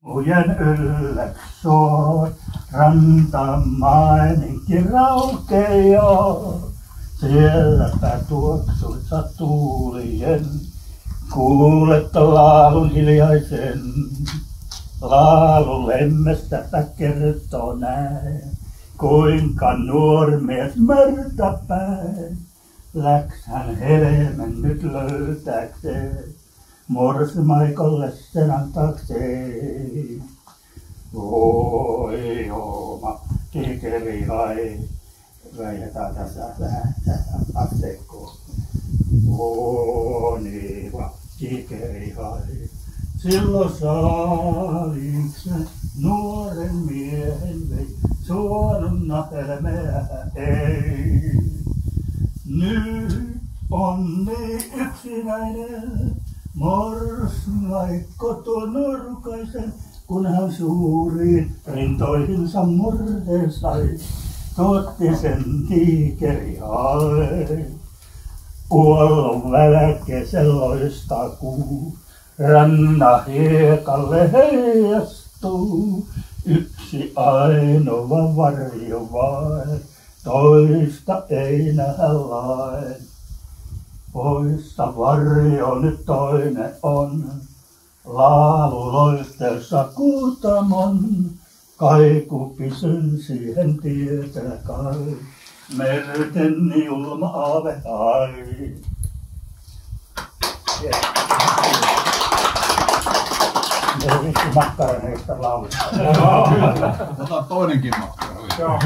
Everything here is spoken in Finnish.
Ujen ylläks soo, rantamaininki raukeaa. Sielläpä tuoksuissa tuulien, kuuletta laulun hiljaisen. Laulu lemmestäpä kertoo näin, kuinka nuori mies mörtäpäin. Läks hän helmen nyt löytääkseen, morsmaikolle sen antaakseen. Voi oma kikeri hai, väijätään tässä vähän asteikkoon. Oniva kikeri hai, silloin saaliks nuoren miehen vei, suonunna helmeä ei. Nyt on niin yksinäinen, morsmaikko tuon nurkaisen, kun hän suuriin rintoihinsa murheen sai, tuotti sen tiikerihalle. Puollon välkkeisen loistaa kuu, ranna hiekalle heijastuu, yksi ainoa varjo vain, toista ei nähdä lain. Poissa varjo nyt toinen on, laulu loisteessa kuutamon, kaiku pysyn siihen tietää kai, merten julma aave hai. Vitsi makkaraneista laulaa. Otetaan toinenkin makkara.